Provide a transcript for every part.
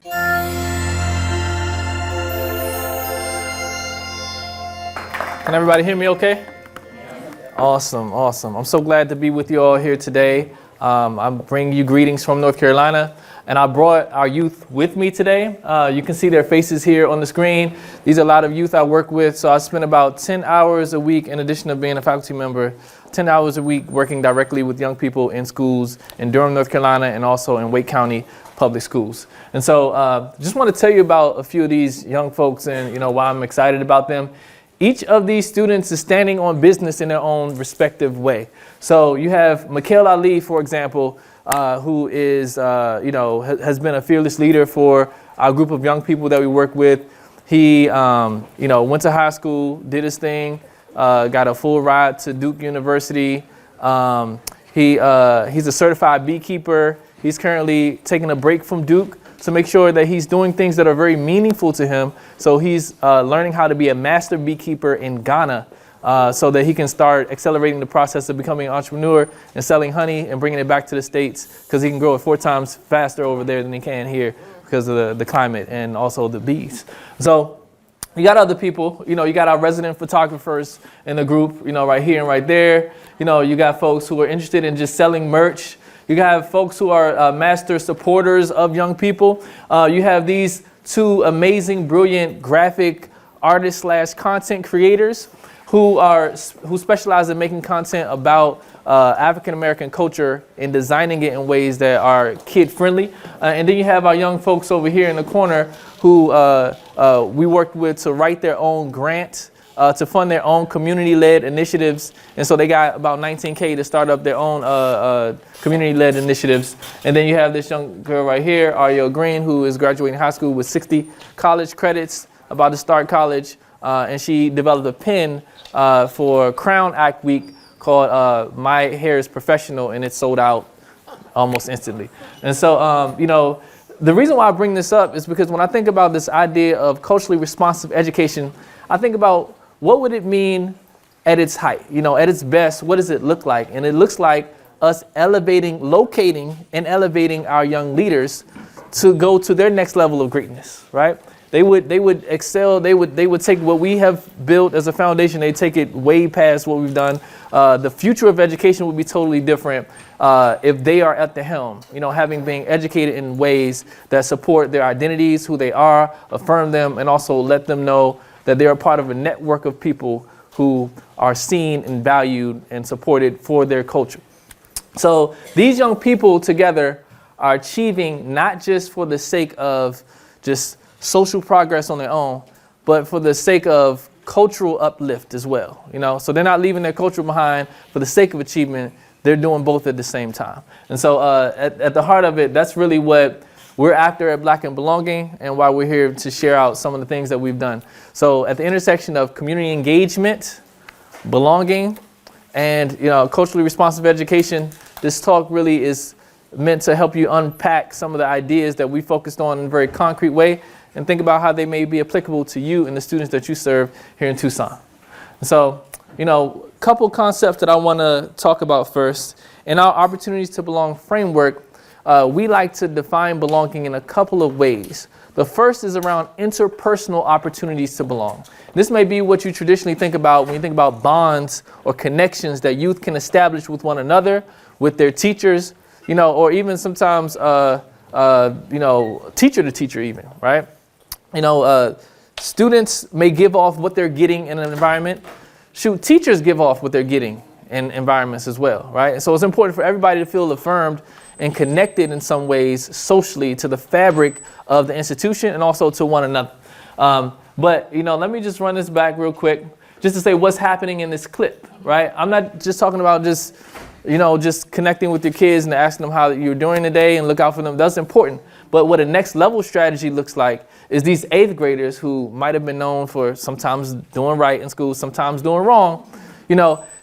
Can everybody hear me okay? Awesome. I'm so glad to be with you all here today. I'm bringing you greetings from North Carolina, and I brought our youth with me today. You can see their faces here on the screen. These are a lot of youth I work with, so I spend about 10 hours a week, in addition to being a faculty member, 10 hours a week working directly with young people in schools in Durham, North Carolina, and also in Wake County Public Schools. And so just want to tell you about a few of these young folks and why I'm excited about them. Each of these students is standing on business in their own respective way. So you have Mikhail Ali, for example, who is, has been a fearless leader for our group of young people that we work with. He, went to high school, did his thing, got a full ride to Duke University. He's a certified beekeeper. He's currently taking a break from Duke to make sure that he's doing things that are very meaningful to him. So he's learning how to be a master beekeeper in Ghana so that he can start accelerating the process of becoming an entrepreneur and selling honey and bringing it back to the States, because he can grow it 4 times faster over there than he can here because of the climate and also the bees. So you got other people, you got our resident photographers in the group, right here and right there. You got folks who are interested in just selling merch. You have folks who are master supporters of young people. You have these 2 amazing, brilliant graphic artists / content creators who specialize in making content about African American culture and designing it in ways that are kid friendly. And then you have our young folks over here in the corner who we worked with to write their own grant to fund their own community-led initiatives. And so they got about $19K to start up their own community-led initiatives. And then you have this young girl right here, Ariel Green, who is graduating high school with 60 college credits, about to start college. And she developed a pen for Crown Act Week called My Hair is Professional, and it sold out almost instantly. And so, the reason why I bring this up is because when I think about this idea of culturally responsive education, I think about what would it mean at its height, at its best. What does it look like? And it looks like us locating and elevating our young leaders to go to their next level of greatness, right? They would excel. They would take what we have built as a foundation. They take it way past what we've done. The future of education would be totally different if they are at the helm, having been educated in ways that support their identities, who they are, affirm them, and also let them know that they're a part of a network of people who are seen and valued and supported for their culture. So these young people together are achieving not just for the sake of just social progress on their own, but for the sake of cultural uplift as well. So they're not leaving their culture behind for the sake of achievement. They're doing both at the same time. And so at the heart of it, that's really what we're after at Black and Belonging, and why we're here to share out some of the things that we've done. So at the intersection of community engagement, belonging, and culturally responsive education, this talk really is meant to help you unpack some of the ideas that we focused on in a very concrete way, and think about how they may be applicable to you and the students that you serve here in Tucson. So, a couple concepts that I want to talk about first. In our Opportunities to Belong framework, we like to define belonging in a couple of ways. The first is around interpersonal opportunities to belong. This may be what you traditionally think about when you think about bonds or connections that youth can establish with one another, with their teachers, or even sometimes, teacher to teacher even, right? Students may give off what they're getting in an environment. Teachers give off what they're getting in environments as well, right? And so it's important for everybody to feel affirmed and connected in some ways socially to the fabric of the institution and also to one another. But let me just run this back real quick just to say what's happening in this clip, right? I'm not just talking about just connecting with your kids and asking them how you're doing today and look out for them. That's important. But what a next level strategy looks like is these 8th graders who might have been known for sometimes doing right in school, sometimes doing wrong,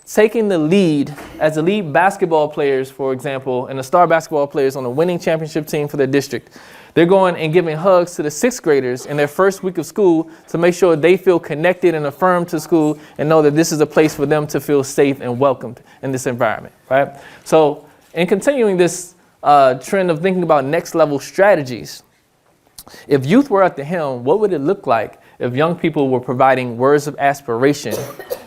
taking the lead as the lead basketball players, for example, and the star basketball players on the winning championship team for their district. They're going and giving hugs to the 6th graders in their first week of school to make sure they feel connected and affirmed to school and know that this is a place for them to feel safe and welcomed in this environment, right? So in continuing this trend of thinking about next level strategies, If youth were at the helm, what would it look like if young people were providing words of aspiration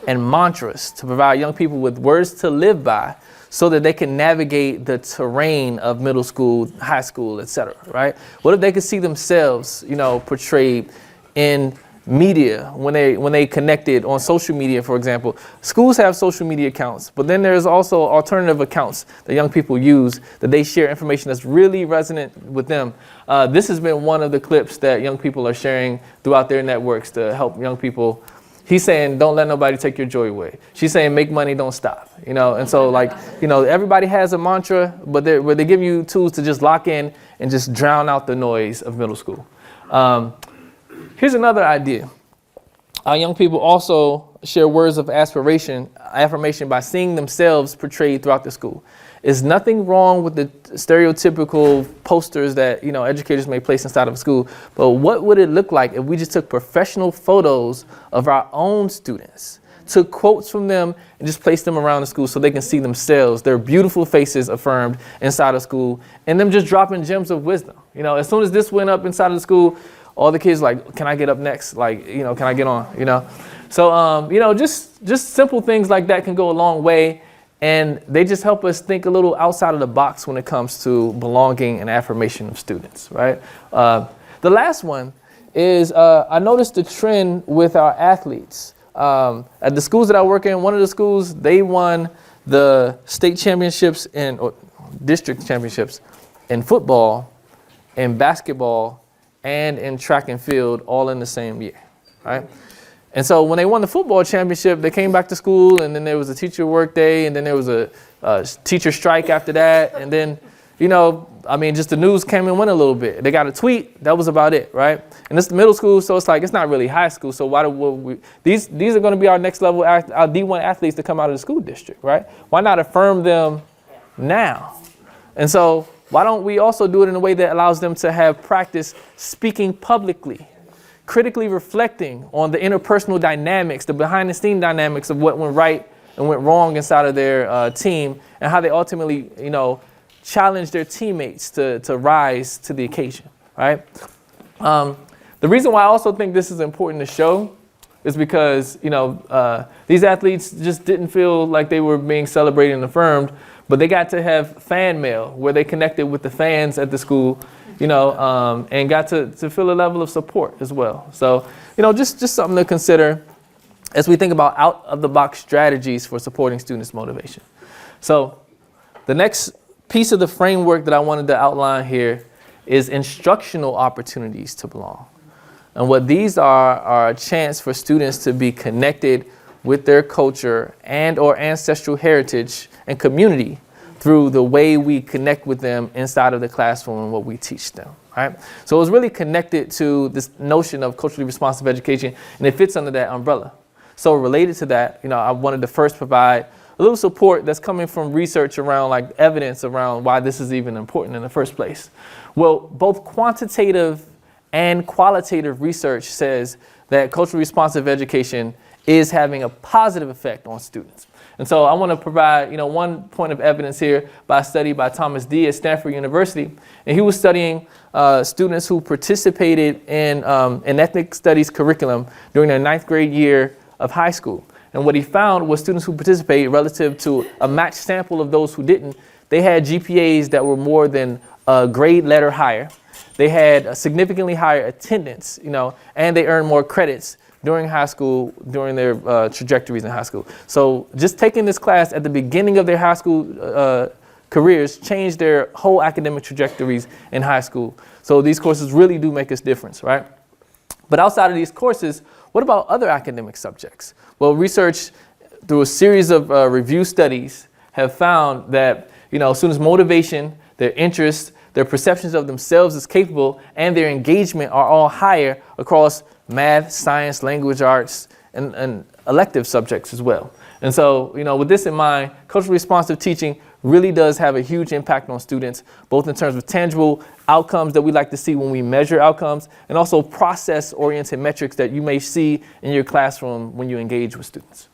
and mantras to provide young people with words to live by so that they can navigate the terrain of middle school, high school, etc., right? What if they could see themselves, portrayed in media when they connected on social media, for example? Schools have social media accounts, but then there's also alternative accounts that young people use that they share information that's really resonant with them. This has been one of the clips that young people are sharing throughout their networks to help young people. He's saying, don't let nobody take your joy away. She's saying, make money, don't stop. And so everybody has a mantra, but they give you tools to just lock in and just drown out the noise of middle school. Here's another idea. Our young people also share words of affirmation by seeing themselves portrayed throughout the school. There's nothing wrong with the stereotypical posters that, educators may place inside of a school, but what would it look like if we just took professional photos of our own students, took quotes from them and just placed them around the school so they can see themselves, their beautiful faces affirmed inside of school, and them just dropping gems of wisdom. As soon as this went up inside of the school, all the kids like, can I get up next? Can I get on? So, just simple things like that can go a long way. And they just help us think a little outside of the box when it comes to belonging and affirmation of students, right? The last one is I noticed the trend with our athletes. At the schools that I work in, one of the schools, they won the state championships or district championships in football, in basketball, and in track and field all in the same year, right? And so when they won the football championship, they came back to school, and then there was a teacher work day, and then there was a teacher strike after that. And then, just the news came and went a little bit. They got a tweet. That was about it, right? And it's middle school, so it's like it's not really high school. So these are going to be our next level, our D1 athletes to come out of the school district, right? Why not affirm them now? And so why don't we also do it in a way that allows them to have practice speaking publicly, critically reflecting on the interpersonal dynamics, the behind-the-scene dynamics of what went right and went wrong inside of their team, and how they ultimately, challenge their teammates to rise to the occasion, right? The reason why I also think this is important to show is because, these athletes just didn't feel like they were being celebrated and affirmed, but they got to have fan mail where they connected with the fans at the school, and got to feel a level of support as well. So, just something to consider as we think about out-of-the-box strategies for supporting students' motivation. So the next piece of the framework that I wanted to outline here is instructional opportunities to belong. And what these are a chance for students to be connected with their culture and or ancestral heritage and community through the way we connect with them inside of the classroom and what we teach them, right? So it was really connected to this notion of culturally responsive education, and it fits under that umbrella. So related to that, I wanted to first provide a little support that's coming from research around evidence around why this is even important in the first place. Well, both quantitative and qualitative research says that culturally responsive education is having a positive effect on students. And so I want to provide, one point of evidence here by a study by Thomas D. at Stanford University. And he was studying students who participated in an ethnic studies curriculum during their 9th grade year of high school. And what he found was students who participated relative to a matched sample of those who didn't, they had GPAs that were more than a grade letter higher. They had a significantly higher attendance, and they earned more credits during high school, during their trajectories in high school. So just taking this class at the beginning of their high school careers changed their whole academic trajectories in high school. So these courses really do make a difference, right? But outside of these courses, what about other academic subjects? Well, research through a series of review studies have found that, students' motivation, their interests, their perceptions of themselves as capable, and their engagement are all higher across math, science, language arts, and elective subjects as well. And so, with this in mind, culturally responsive teaching really does have a huge impact on students, both in terms of tangible outcomes that we like to see when we measure outcomes, and also process-oriented metrics that you may see in your classroom when you engage with students.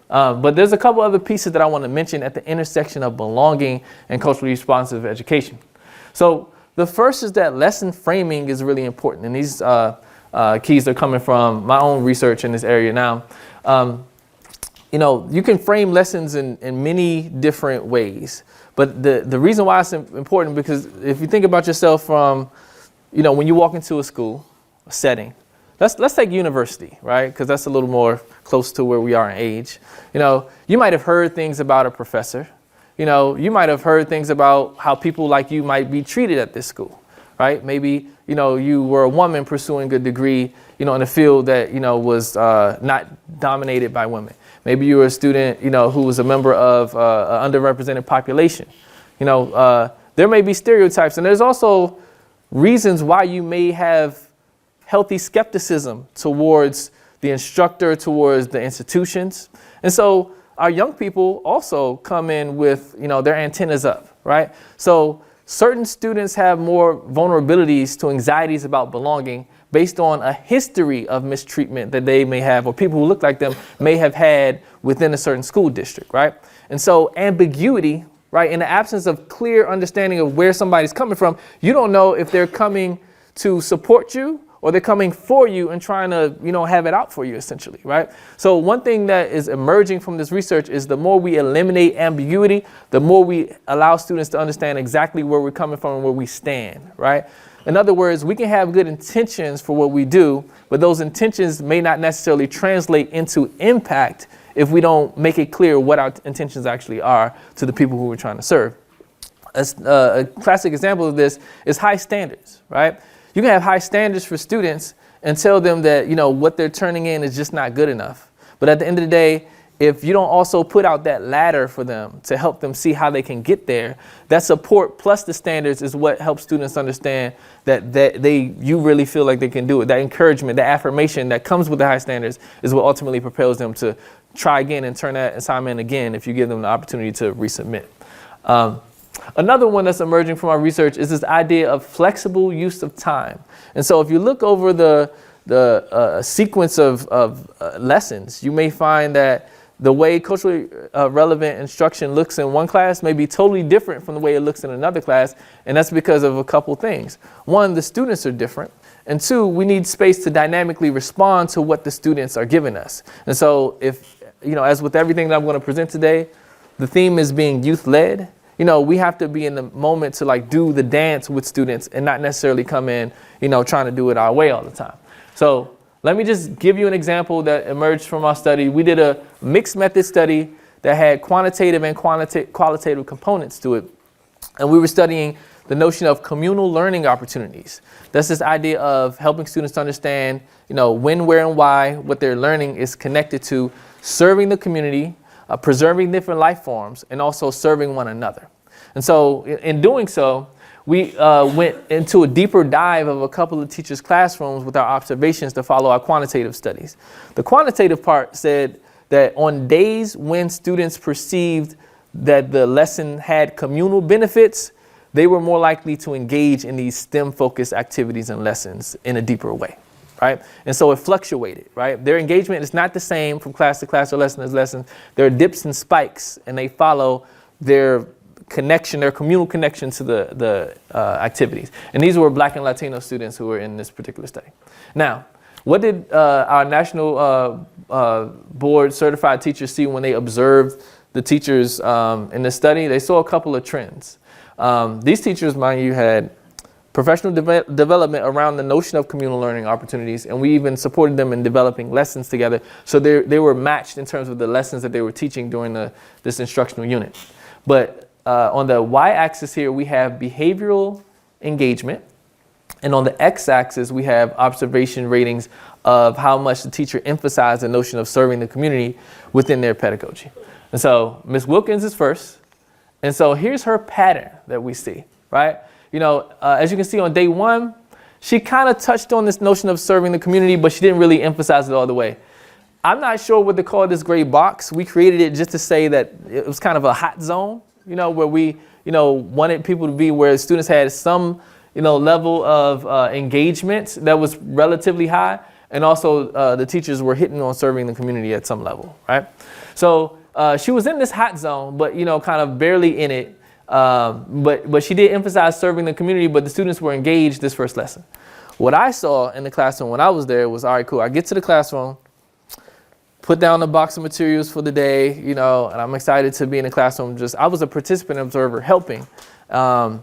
But there's a couple other pieces that I want to mention at the intersection of belonging and culturally responsive education. So The first is that lesson framing is really important. And these keys are coming from my own research in this area now. You can frame lessons in many different ways. But the reason why it's important, because if you think about yourself from, when you walk into a school, a setting, let's take university, right? Because that's a little more close to where we are in age. You might have heard things about a professor. You might have heard things about how people like you might be treated at this school, right? Maybe, you were a woman pursuing a degree, in a field that, was not dominated by women. Maybe you were a student, who was a member of an underrepresented population. There may be stereotypes, and there's also reasons why you may have healthy skepticism towards the instructor, towards the institutions. And so our young people also come in with, their antennas up, right? So certain students have more vulnerabilities to anxieties about belonging based on a history of mistreatment that they may have, or people who look like them may have had within a certain school district, right? And so ambiguity, right, in the absence of clear understanding of where somebody's coming from, you don't know if they're coming to support you or they're coming for you and trying to, have it out for you, essentially, right? So one thing that is emerging from this research is the more we eliminate ambiguity, the more we allow students to understand exactly where we're coming from and where we stand, right? In other words, we can have good intentions for what we do, but those intentions may not necessarily translate into impact if we don't make it clear what our intentions actually are to the people who we're trying to serve. A classic example of this is high standards, right? You can have high standards for students and tell them that, what they're turning in is just not good enough. But at the end of the day, if you don't also put out that ladder for them to help them see how they can get there, that support plus the standards is what helps students understand that you really feel like they can do it. That encouragement, that affirmation that comes with the high standards is what ultimately propels them to try again and turn that assignment again if you give them the opportunity to resubmit. Another one that's emerging from our research is this idea of flexible use of time. And so if you look over the sequence of lessons, you may find that the way culturally relevant instruction looks in one class may be totally different from the way it looks in another class. And that's because of a couple things. One, the students are different. And two, we need space to dynamically respond to what the students are giving us. And so if, as with everything that I'm going to present today, the theme is being youth-led. We have to be in the moment to do the dance with students and not necessarily come in, trying to do it our way all the time. So let me just give you an example that emerged from our study. We did a mixed method study that had quantitative and qualitative components to it. And we were studying the notion of communal learning opportunities. That's this idea of helping students to understand, when, where, and why what they're learning is connected to serving the community, preserving different life forms, and also serving one another. And so in doing so, we went into a deeper dive of a couple of teachers' classrooms with our observations to follow our quantitative studies. The quantitative part said that on days when students perceived that the lesson had communal benefits, they were more likely to engage in these STEM-focused activities and lessons in a deeper way. Right? And so it fluctuated, right? Their engagement is not the same from class to class or lesson to lesson. There are dips and spikes, and they follow their connection, their communal connection to the activities. And these were Black and Latino students who were in this particular study. Now, what did our national board certified teachers see when they observed the teachers in this study? They saw a couple of trends. These teachers, mind you, had professional development around the notion of communal learning opportunities, and we even supported them in developing lessons together. So they were matched in terms of the lessons that they were teaching during this instructional unit. But on the y-axis here, we have behavioral engagement, and on the x-axis, we have observation ratings of how much the teacher emphasized the notion of serving the community within their pedagogy. And so Ms. Wilkins is first, and so here's her pattern that we see, right? As you can see on day one, she kind of touched on this notion of serving the community, but she didn't really emphasize it all the way. I'm not sure what to call this gray box. We created it just to say that it was kind of a hot zone, where we, wanted people to be where students had some, level of engagement that was relatively high. And also the teachers were hitting on serving the community at some level, right? So she was in this hot zone, but, kind of barely in it. But she did emphasize serving the community, but the students were engaged this first lesson. What I saw in the classroom when I was there was, all right, cool. I get to the classroom, put down the box of materials for the day, and I'm excited to be in the classroom. I was a participant observer helping, and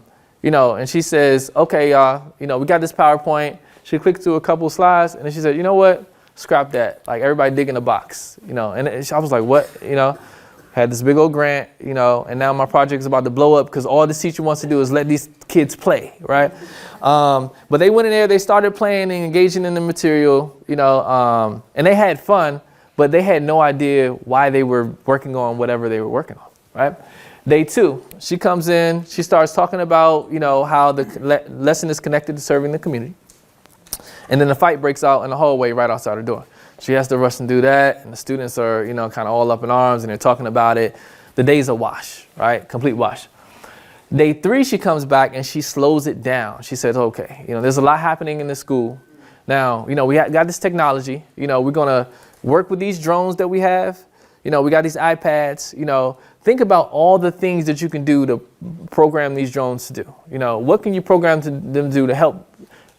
she says, okay, y'all, we got this PowerPoint. She clicked through a couple of slides and then she said, you know what? Scrap that. Like everybody dig in the box, and I was like, what, had this big old grant, and now my project is about to blow up because all this teacher wants to do is let these kids play, right? But they went in there, they started playing and engaging in the material, and they had fun, but they had no idea why they were working on whatever they were working on, right? Day 2, she comes in, she starts talking about, how the lesson is connected to serving the community. And then the fight breaks out in the hallway right outside her door. She has to rush and do that, and the students are, kind of all up in arms, and they're talking about it. The day's a wash, right? Complete wash. Day 3, she comes back and she slows it down. She says, okay, there's a lot happening in the school. Now, we got this technology. We're going to work with these drones that we have. We got these iPads. Think about all the things that you can do to program these drones to do. What can you program them to do to help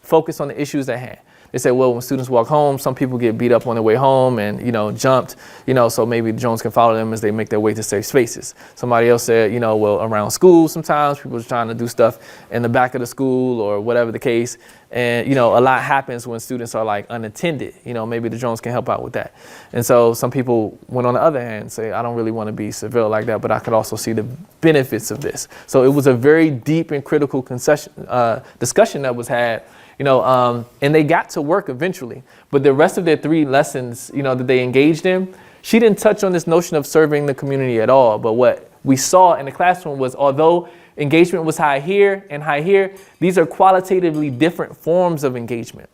focus on the issues at hand? They say, well, when students walk home, some people get beat up on their way home and, jumped, so maybe the drones can follow them as they make their way to safe spaces. Somebody else said, well, around school, sometimes people are trying to do stuff in the back of the school or whatever the case. And, a lot happens when students are like unattended, maybe the drones can help out with that. And so some people went on the other hand, say, I don't really want to be severe like that, but I could also see the benefits of this. So it was a very deep and critical discussion that was had. And they got to work eventually, but the rest of their 3 lessons, that they engaged in, she didn't touch on this notion of serving the community at all. But what we saw in the classroom was, although engagement was high here and high here, these are qualitatively different forms of engagement.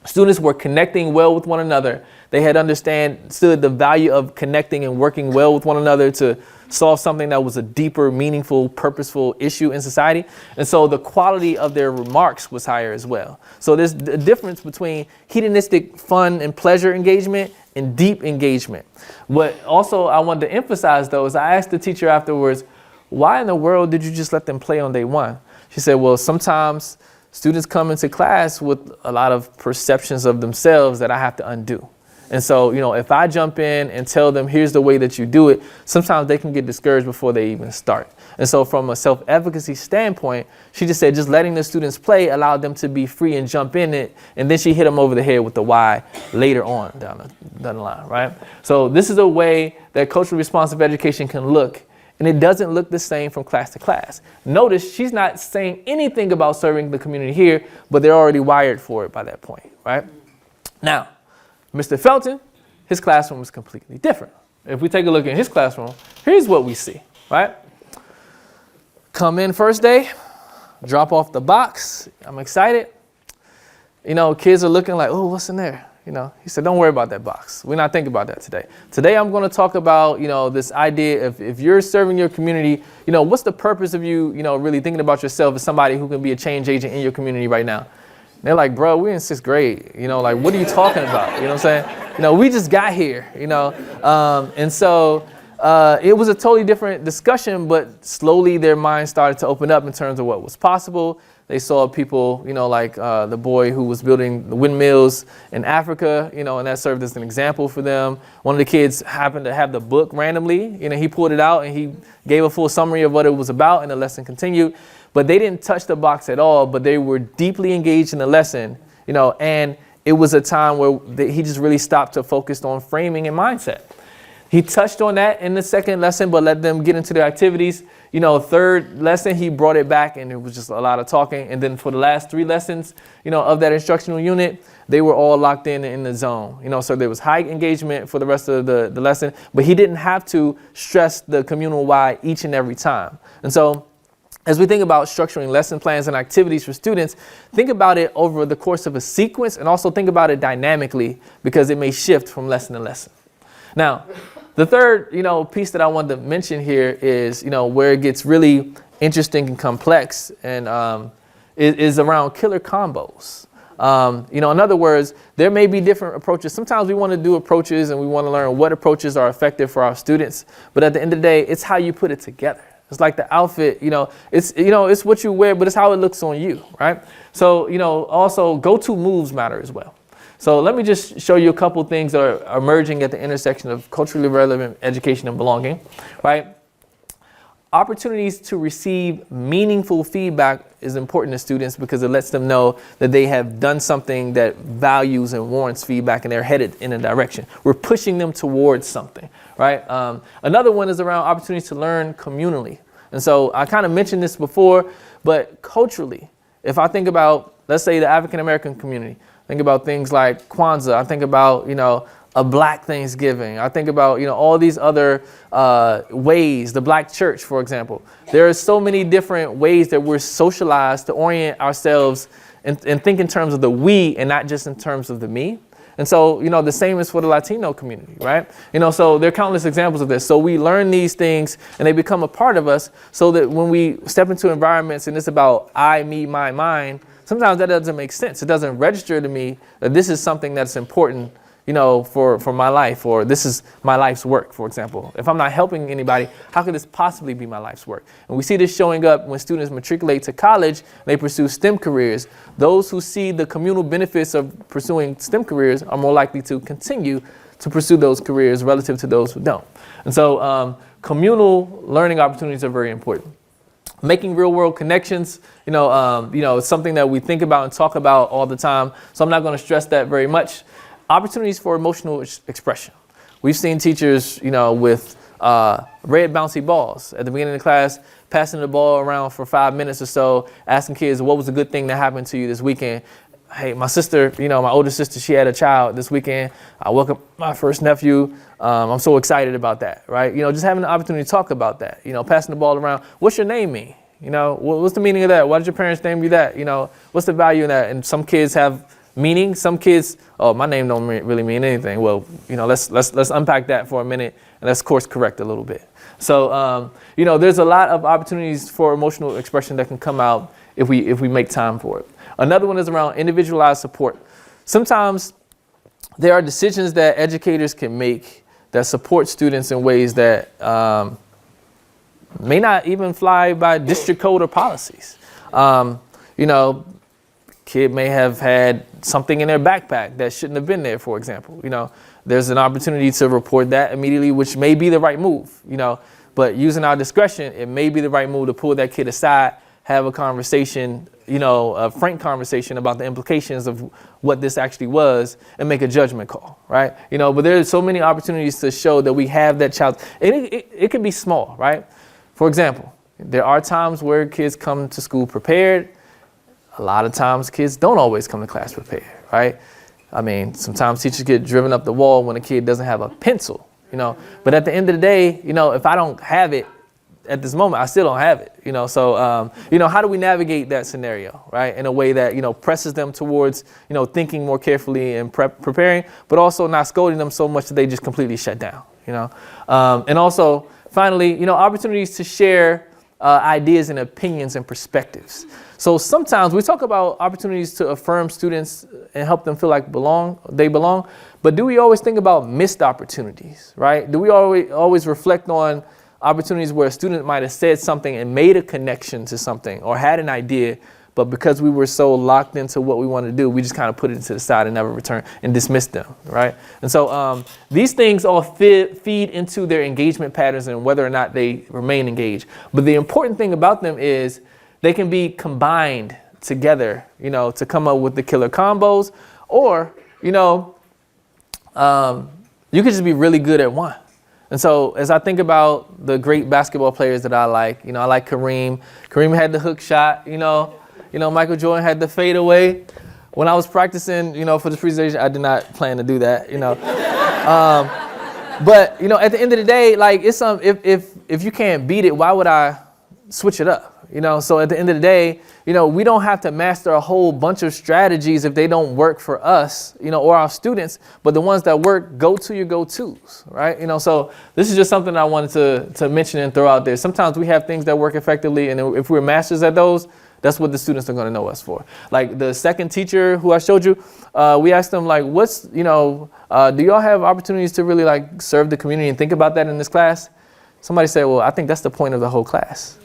Students were connecting well with one another. They had understood the value of connecting and working well with one another to solve something that was a deeper, meaningful, purposeful issue in society. And so the quality of their remarks was higher as well. So there's a difference between hedonistic fun and pleasure engagement and deep engagement. What also I wanted to emphasize, though, is I asked the teacher afterwards, why in the world did you just let them play on day 1? She said, well, sometimes students come into class with a lot of perceptions of themselves that I have to undo. And so, if I jump in and tell them, here's the way that you do it, sometimes they can get discouraged before they even start. And so from a self-efficacy standpoint, she just said, just letting the students play allowed them to be free and jump in it. And then she hit them over the head with the why later on down the line, right? So this is a way that culturally responsive education can look. And it doesn't look the same from class to class. Notice she's not saying anything about serving the community here, but they're already wired for it by that point, right? Now, Mr. Felton, his classroom is completely different. If we take a look at his classroom, here's what we see, right? Come in first day, drop off the box. I'm excited. Kids are looking like, oh, what's in there? He said, don't worry about that box. We're not thinking about that today. Today, I'm going to talk about, this idea of if you're serving your community, what's the purpose of you, really thinking about yourself as somebody who can be a change agent in your community right now? And they're like, bro, we're in 6th grade. What are you talking about? You know what I'm saying? We just got here, and so it was a totally different discussion, but slowly their minds started to open up in terms of what was possible. They saw people, like the boy who was building the windmills in Africa, and that served as an example for them. One of the kids happened to have the book randomly. He pulled it out and he gave a full summary of what it was about, and the lesson continued. But they didn't touch the box at all, but they were deeply engaged in the lesson, and it was a time where he just really stopped to focus on framing and mindset. He touched on that in the second lesson, but let them get into their activities. Third lesson, he brought it back and it was just a lot of talking. And then for the last 3 lessons, of that instructional unit, they were all locked in the zone. So there was high engagement for the rest of the lesson, but he didn't have to stress the communal why each and every time. And so as we think about structuring lesson plans and activities for students, think about it over the course of a sequence and also think about it dynamically because it may shift from lesson to lesson. Now, the third, piece that I wanted to mention here is, where it gets really interesting and complex and is around killer combos. In other words, there may be different approaches. Sometimes we want to do approaches and we want to learn what approaches are effective for our students. But at the end of the day, it's how you put it together. It's like the outfit, it's what you wear, but it's how it looks on you, right? So, also go-to moves matter as well. So let me just show you a couple things that are emerging at the intersection of culturally relevant education and belonging, right? Opportunities to receive meaningful feedback is important to students because it lets them know that they have done something that values and warrants feedback and they're headed in a direction. We're pushing them towards something, right? Another one is around opportunities to learn communally. And so I kind of mentioned this before, but culturally, if I think about, let's say, the African-American community, think about things like Kwanzaa, I think about, a Black Thanksgiving. I think about, all these other ways, the Black church, for example. There are so many different ways that we're socialized to orient ourselves and think in terms of the we and not just in terms of the me. And so, the same is for the Latino community, right? So there are countless examples of this. So we learn these things and they become a part of us so that when we step into environments and it's about I, me, my, mine, sometimes that doesn't make sense. It doesn't register to me that this is something that's important for my life, or this is my life's work, for example. If I'm not helping anybody, how could this possibly be my life's work? And we see this showing up when students matriculate to college, they pursue STEM careers. Those who see the communal benefits of pursuing STEM careers are more likely to continue to pursue those careers relative to those who don't. And so communal learning opportunities are very important. Making real world connections, it's something that we think about and talk about all the time. So I'm not going to stress that very much. Opportunities for emotional expression. We've seen teachers, with red bouncy balls at the beginning of the class, passing the ball around for 5 minutes or so, asking kids, what was a good thing that happened to you this weekend? Hey, my sister, my older sister, she had a child this weekend. I woke up my first nephew. I'm so excited about that, right? Just having the opportunity to talk about that, passing the ball around. What's your name mean? What's the meaning of that? Why did your parents name you that? What's the value in that? And some kids have meaning. Some kids, my name don't really mean anything. Well, let's unpack that for a minute and let's course correct a little bit. So, there's a lot of opportunities for emotional expression that can come out if we make time for it. Another one is around individualized support. Sometimes there are decisions that educators can make that support students in ways that may not even fly by district code or policies. Kid may have had something in their backpack that shouldn't have been there, for example. There's an opportunity to report that immediately, which may be the right move, but using our discretion, it may be the right move to pull that kid aside, have a conversation, a frank conversation about the implications of what this actually was and make a judgment call, right? But there's so many opportunities to show that we have that child. And it can be small, right? For example, there are times where kids come to school prepared. A lot of times kids don't always come to class prepared, right? I mean, sometimes teachers get driven up the wall when a kid doesn't have a pencil, But at the end of the day, if I don't have it at this moment, I still don't have it, So, how do we navigate that scenario, right? In a way that, presses them towards, thinking more carefully and preparing, but also not scolding them so much that they just completely shut down, And also, finally, opportunities to share ideas and opinions and perspectives. So sometimes we talk about opportunities to affirm students and help them feel like they belong, but do we always think about missed opportunities, right? Do we always reflect on opportunities where a student might have said something and made a connection to something or had an idea, but because we were so locked into what we wanted to do, we just kind of put it to the side and never returned and dismissed them, right? And so these things all feed into their engagement patterns and whether or not they remain engaged. But the important thing about them is they can be combined together, to come up with the killer combos, or, you could just be really good at one. And so as I think about the great basketball players that I like, I like Kareem. Kareem had the hook shot, Michael Jordan had the fadeaway. When I was practicing, for this presentation, I did not plan to do that, But, at the end of the day, like it's if you can't beat it, why would I switch it up? So at the end of the day, we don't have to master a whole bunch of strategies if they don't work for us, or our students, but the ones that work, go to your go-tos, right? So this is just something I wanted to mention and throw out there. Sometimes we have things that work effectively, and if we're masters at those, that's what the students are going to know us for. Like the second teacher who I showed you, we asked them like, do y'all have opportunities to really like serve the community and think about that in this class? Somebody said, well, I think that's the point of the whole class.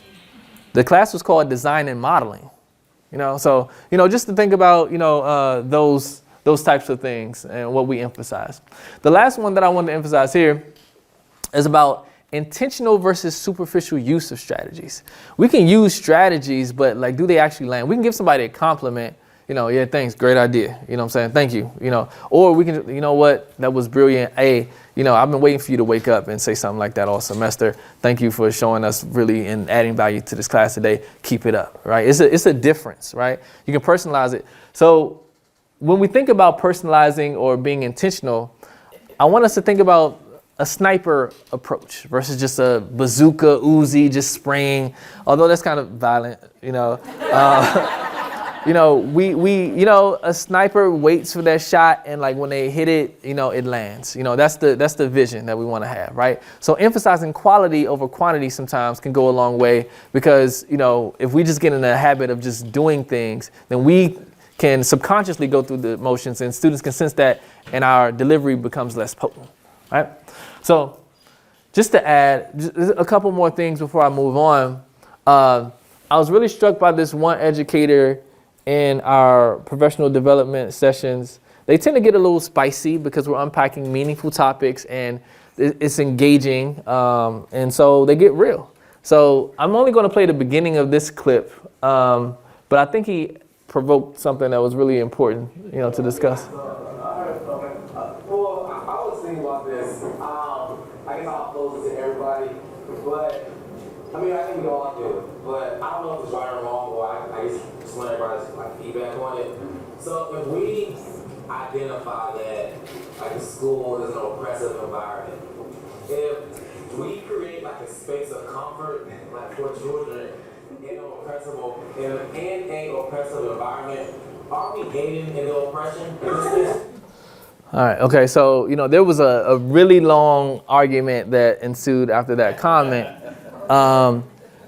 The class was called Design and Modeling. So, just to think about, those types of things and what we emphasize. The last one that I want to emphasize here is about intentional versus superficial use of strategies. We can use strategies, but like, do they actually land? We can give somebody a compliment, yeah, thanks, great idea. You know what I'm saying? Thank you, or we can, what, that was brilliant. Hey, I've been waiting for you to wake up and say something like that all semester. Thank you for showing us really and adding value to this class today. Keep it up, right? It's a difference, right? You can personalize it. So when we think about personalizing or being intentional, I want us to think about a sniper approach versus just a bazooka, Uzi, just spraying. Although that's kind of violent, a sniper waits for that shot, and like when they hit it, it lands. That's the vision that we want to have, right? So emphasizing quality over quantity sometimes can go a long way, because if we just get in the habit of just doing things, then we can subconsciously go through the motions, and students can sense that, and our delivery becomes less potent, right? So just to add just a couple more things before I move on, I was really struck by this one educator in our professional development sessions. They tend to get a little spicy because we're unpacking meaningful topics and it's engaging, and so they get real. So I'm only going to play the beginning of this clip, but I think he provoked something that was really important, to discuss. Well, I was thinking about this. I guess I'll pose it to everybody, but I think we all do it. But I don't know if it's right or wrong, or I guess just want everybody's feedback on it. So if we identify that a school is an oppressive environment, if we create a space of comfort for children in an oppressive environment, are we aiding in the oppression? All right. Okay. So, there was a really long argument that ensued after that comment.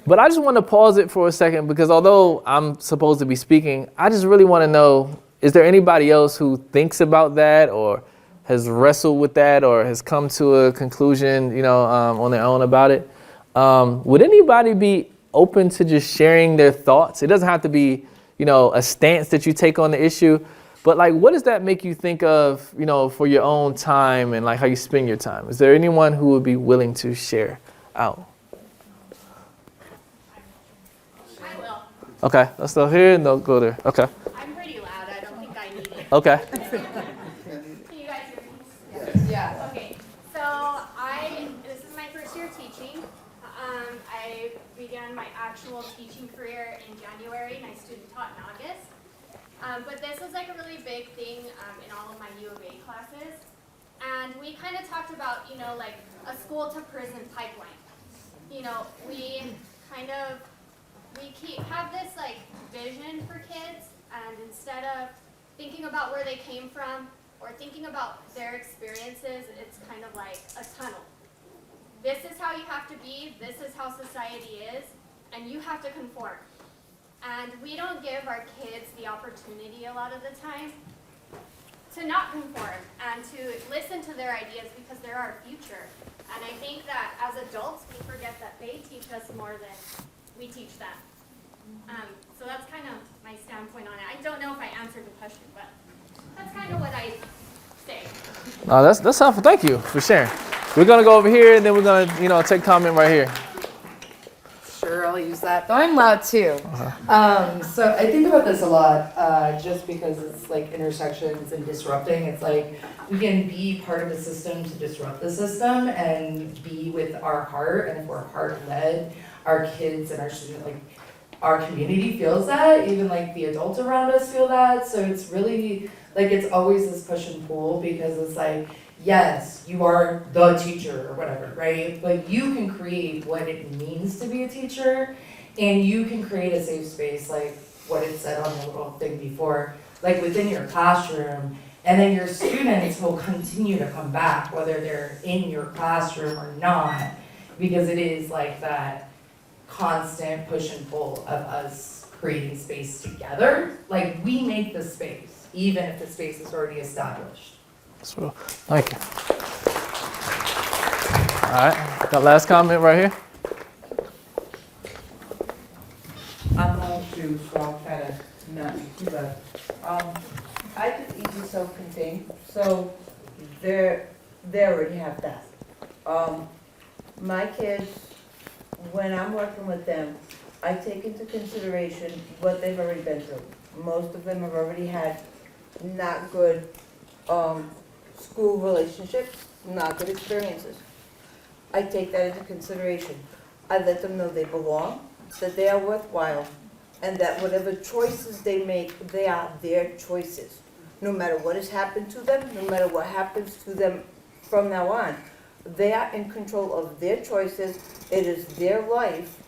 But I just want to pause it for a second, because although I'm supposed to be speaking, I just really want to know, is there anybody else who thinks about that or has wrestled with that or has come to a conclusion, on their own about it? Would anybody be open to just sharing their thoughts? It doesn't have to be, a stance that you take on the issue. But what does that make you think of, for your own time and how you spend your time? Is there anyone who would be willing to share out? I will. Okay, let's go here and they'll go there. Okay. I'm pretty loud. I don't think I need it. Okay. Can you guys hear me? Yeah. Okay. So this is my first year teaching. I began my actual teaching career in January, and I student taught in August. But this was a really big thing in all of my U of A classes. And we kind of talked about, a school to prison pipeline. We have this vision for kids, and instead of thinking about where they came from or thinking about their experiences, it's kind of like a tunnel. This is how you have to be, this is how society is, and you have to conform. And we don't give our kids the opportunity a lot of the time to not conform and to listen to their ideas, because they're our future. And I think that as adults, we forget that they teach us more than we teach them. So that's kind of my standpoint on it. I don't know if I answered the question, but that's kind of what I say. That's helpful. Thank you for sharing. We're going to go over here, and then we're going to, take comment right here. Sure, I'll use that. Though I'm loud too. So I think about this a lot, just because it's intersections and disrupting. It's we can be part of the system to disrupt the system and be with our heart. And if we're heart-led, our kids and our students, our community feels that. Even the adults around us feel that. So it's really it's always this push and pull, because it's yes, you are the teacher or whatever, right? But you can create what it means to be a teacher, and you can create a safe space, what it said on the little thing before, within your classroom, and then your students will continue to come back, whether they're in your classroom or not, because it is that constant push and pull of us creating space together. We make the space, even if the space is already established. So, thank you. right, got last comment right here. I'm home too, so I'll try to not be too loud. I just easy self-contained, so they already have that. My kids, when I'm working with them, I take into consideration what they've already been through. Most of them have already had not good school relationships, not good experiences. I take that into consideration. I let them know they belong, that they are worthwhile, and that whatever choices they make, they are their choices. No matter what has happened to them, no matter what happens to them from now on, they are in control of their choices. It is their life,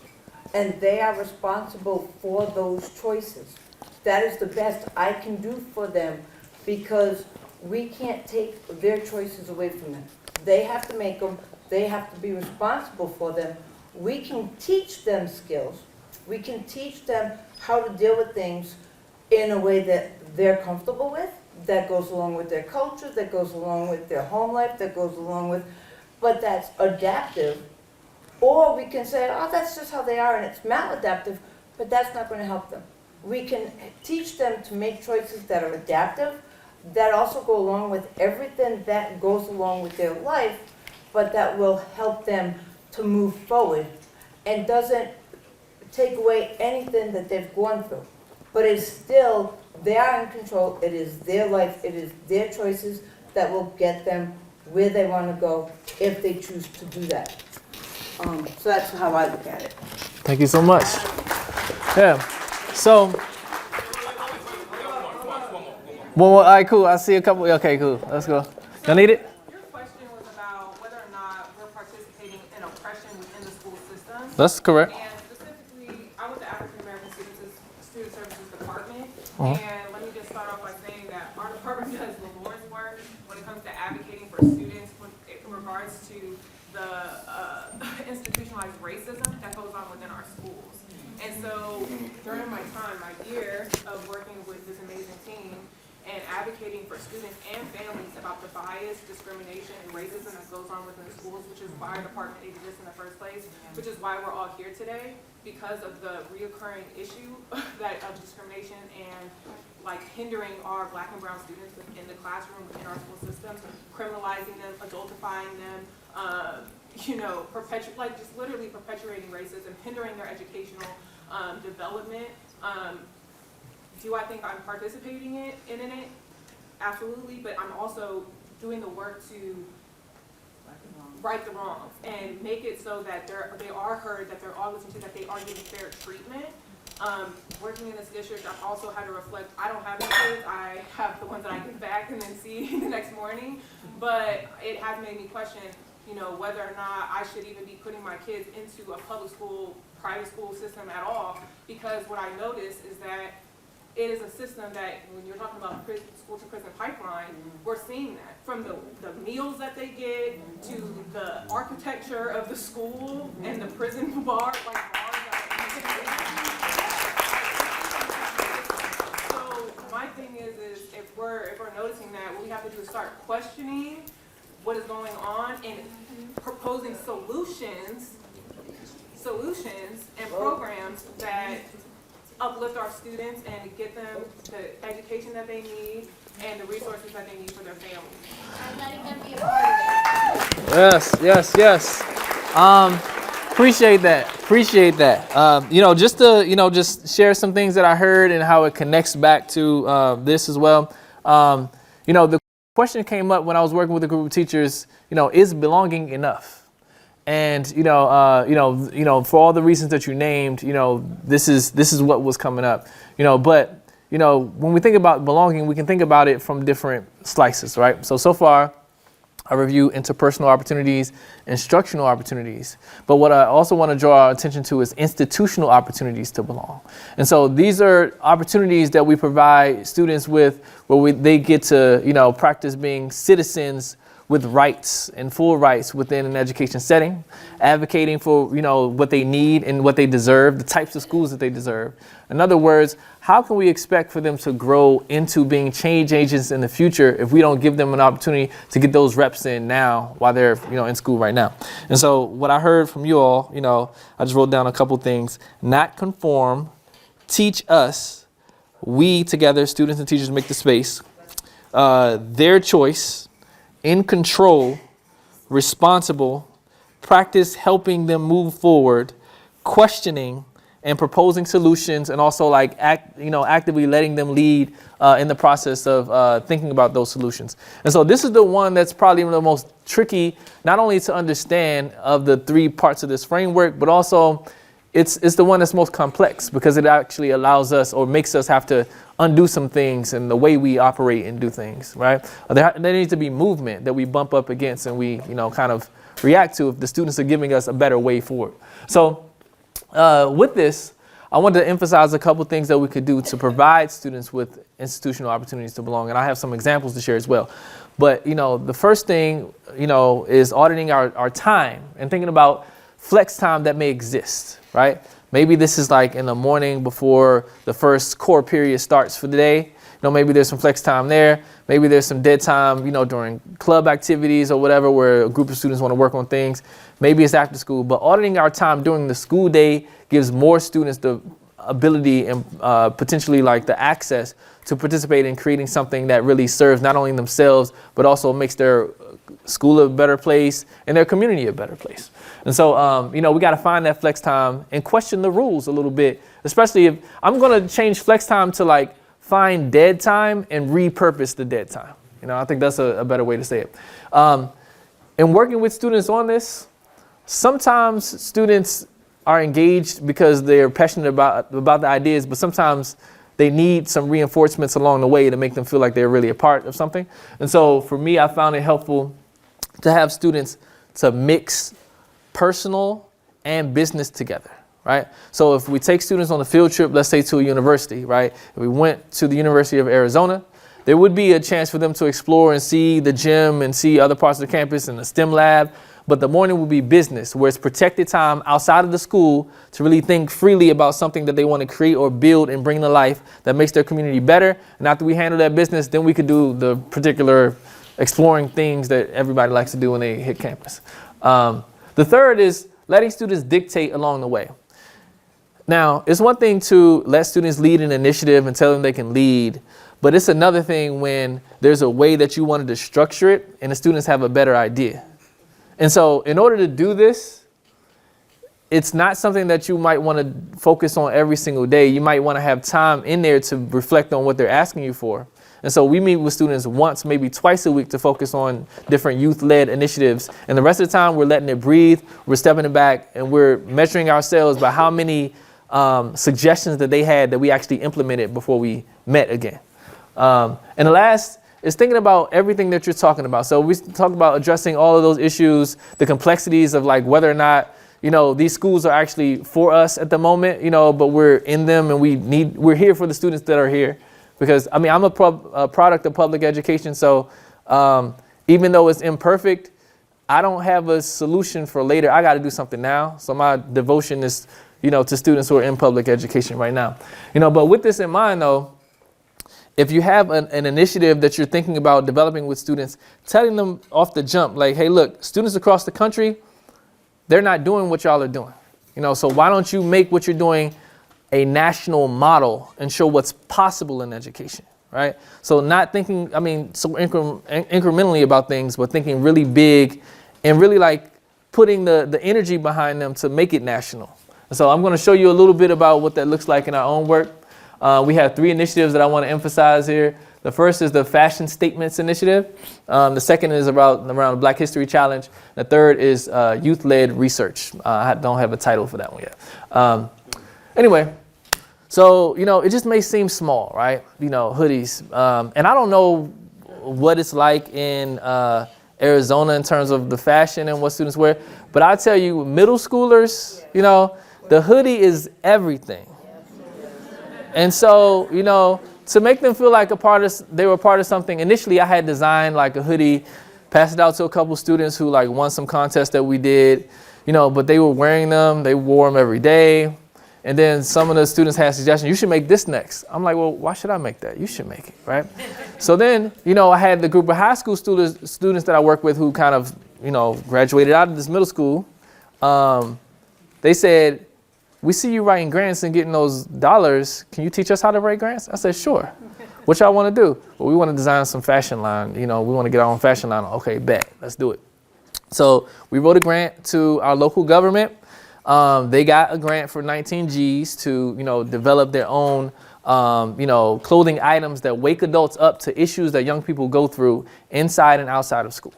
and they are responsible for those choices. That is the best I can do for them, because we can't take their choices away from them. They have to make them. They have to be responsible for them. We can teach them skills. We can teach them how to deal with things in a way that they're comfortable with, that goes along with their culture, that goes along with their home life, that goes along with, but that's adaptive. Or we can say, oh, that's just how they are and it's maladaptive, but that's not going to help them. We can teach them to make choices that are adaptive, that also go along with everything that goes along with their life, but that will help them to move forward and doesn't take away anything that they've gone through. But it's still, they are in control, it is their life, it is their choices that will get them where they want to go if they choose to do that. So that's how I look at it. Thank you so much. Yeah. So, all right, cool. I see a couple. Okay, cool. Let's go. Y'all need it? Your question was about whether or not we're participating in oppression within the school system. That's correct. And specifically, I went to African American Student Services Department. Uh-huh. And let me just start off by saying that our department does the Lord's work when it comes to advocating for students in regards to the institutionalized racism that goes on within our schools. And so during my time, my year of working with this amazing team and advocating for students and families about the bias, discrimination, and racism that goes on within the schools, which is why our department exists in the first place, which is why we're all here today, because of the reoccurring issue that of discrimination and like hindering our Black and brown students in the classroom, in our school systems, criminalizing them, adultifying them, just literally perpetuating racism, hindering their educational development. Do I think I'm participating in it? Absolutely, but I'm also doing the work to right the wrongs and make it so that they are heard, that they're all listened to, that they are getting fair treatment. Working in this district, I've also had to reflect, I don't have any kids, I have the ones that I get back and then see the next morning, but it has made me question, whether or not I should even be putting my kids into a public school, private school system at all, because what I notice is that it is a system that, when you're talking about school to prison pipeline, we're seeing that from the meals that they get to the architecture of the school and the prison bars, So my thing is if we're noticing that, what we have to do is start questioning what is going on and proposing solutions and programs that uplift our students and get them the education that they need and the resources that they need for their families. And letting them be a part of it. Yes. Appreciate that. Just share some things that I heard and how it connects back to this as well. The question came up when I was working with a group of teachers. Is belonging enough? And for all the reasons that you named, this is what was coming up. But when we think about belonging, we can think about it from different slices, right? So far, I review interpersonal opportunities, instructional opportunities. But what I also want to draw our attention to is institutional opportunities to belong. And so these are opportunities that we provide students with where they get to, practice being citizens with rights and full rights within an education setting, advocating for, what they need and what they deserve, the types of schools that they deserve. In other words, how can we expect for them to grow into being change agents in the future if we don't give them an opportunity to get those reps in now while they're, in school right now? And so what I heard from you all, I just wrote down a couple things. Not conform, teach us, we together, students and teachers, make the space, their choice, in control, responsible, practice helping them move forward, questioning, and proposing solutions, and also actively letting them lead in the process of thinking about those solutions. And so this is the one that's probably the most tricky, not only to understand of the 3 parts of this framework, but also it's the one that's most complex because it actually allows us or makes us have to undo some things in the way we operate and do things, right? There needs to be movement that we bump up against and we, kind of react to if the students are giving us a better way forward. So with this, I wanted to emphasize a couple things that we could do to provide students with institutional opportunities to belong. And I have some examples to share as well. But, the first thing, is auditing our time and thinking about flex time that may exist, right? Maybe this is like in the morning before the first core period starts for the day. Maybe there's some flex time there. Maybe there's some dead time, during club activities or whatever, where a group of students want to work on things. Maybe it's after school, but auditing our time during the school day gives more students the ability and potentially the access to participate in creating something that really serves not only themselves, but also makes their school a better place and their community a better place. And so, we got to find that flex time and question the rules a little bit, especially if I'm going to change flex time to find dead time and repurpose the dead time. I think that's a better way to say it. And working with students on this, sometimes students are engaged because they're passionate about the ideas, but sometimes they need some reinforcements along the way to make them feel like they're really a part of something. And so for me, I found it helpful to have students to mix personal and business together, right? So if we take students on a field trip, let's say to a university, right? If we went to the University of Arizona, there would be a chance for them to explore and see the gym and see other parts of the campus and the STEM lab. But the morning would be business, where it's protected time outside of the school to really think freely about something that they want to create or build and bring to life that makes their community better. And after we handle that business, then we could do the particular exploring things that everybody likes to do when they hit campus. The third is letting students dictate along the way. Now, it's one thing to let students lead an initiative and tell them they can lead, but it's another thing when there's a way that you wanted to structure it and the students have a better idea. And so in order to do this, it's not something that you might want to focus on every single day. You might want to have time in there to reflect on what they're asking you for. And so we meet with students once, maybe twice a week to focus on different youth-led initiatives. And the rest of the time, we're letting it breathe, we're stepping it back, and we're measuring ourselves by how many suggestions that they had that we actually implemented before we met again. And the last is thinking about everything that you're talking about. So we talked about addressing all of those issues, the complexities of whether or not, these schools are actually for us at the moment, but we're in them and we're here for the students that are here. Because, I'm a product of public education, so even though it's imperfect, I don't have a solution for later. I got to do something now. So my devotion is, to students who are in public education right now. But with this in mind, though, if you have an initiative that you're thinking about developing with students, telling them off the jump, hey, look, students across the country, they're not doing what y'all are doing. So why don't you make what you're doing a national model and show what's possible in education, right? So not thinking, so incrementally about things, but thinking really big and really putting the energy behind them to make it national. And so I'm going to show you a little bit about what that looks like in our own work. We have 3 initiatives that I want to emphasize here. The first is the Fashion Statements Initiative. The second is around the Black History Challenge. The third is youth-led research. I don't have a title for that one yet. Anyway, so, it just may seem small, right? Hoodies. And I don't know what it's like in Arizona in terms of the fashion and what students wear. But I tell you, middle schoolers, the hoodie is everything. And so, to make them feel like they were part of something, initially I had designed a hoodie, passed it out to a couple students who won some contest that we did, but they were wearing them. They wore them every day. And then some of the students had suggestions, you should make this next. I'm like, well, why should I make that? You should make it, right? So then, I had the group of high school students that I work with who kind of, graduated out of this middle school. They said, we see you writing grants and getting those dollars. Can you teach us how to write grants? I said, sure. What y'all want to do? Well, we want to design some fashion line. We want to get our own fashion line. Okay, bet. Let's do it. So we wrote a grant to our local government. They got a grant for 19 G's to, develop their own, clothing items that wake adults up to issues that young people go through inside and outside of school.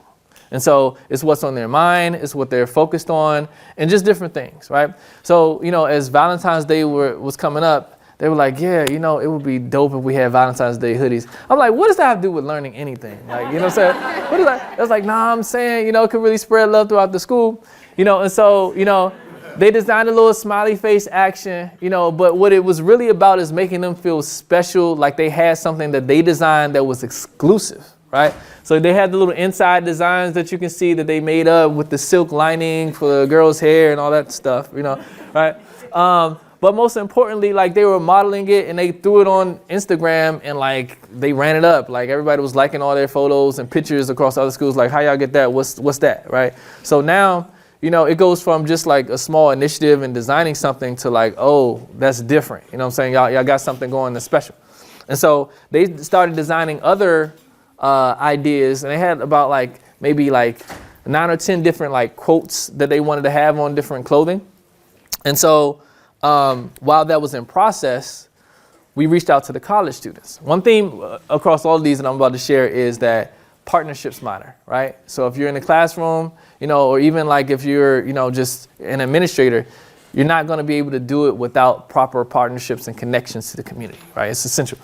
And so it's what's on their mind, it's what they're focused on, and just different things, right? So, as Valentine's Day was coming up, they were like, yeah, it would be dope if we had Valentine's Day hoodies. I'm like, what does that have to do with learning anything? Like, what I'm saying? What is that? I was like, nah, I'm saying, it could really spread love throughout the school, and so, they designed a little smiley face action, but what it was really about is making them feel special, like they had something that they designed that was exclusive, right? So they had the little inside designs that you can see that they made up with the silk lining for the girl's hair and all that stuff, right? But most importantly, like they were modeling it and they threw it on Instagram and like they ran it up. Like everybody was liking all their photos and pictures across other schools. Like, how y'all get that? What's that, right? So now, it goes from just like a small initiative and designing something to like, oh, that's different. You know what I'm saying? Y'all got something going that's special. And so they started designing other ideas, and they had about maybe 9 or 10 different quotes that they wanted to have on different clothing. And so while that was in process, we reached out to the college students. One theme across all of these that I'm about to share is that partnerships matter, right? So if you're in the classroom, or even if you're, just an administrator, you're not going to be able to do it without proper partnerships and connections to the community, right? It's essential.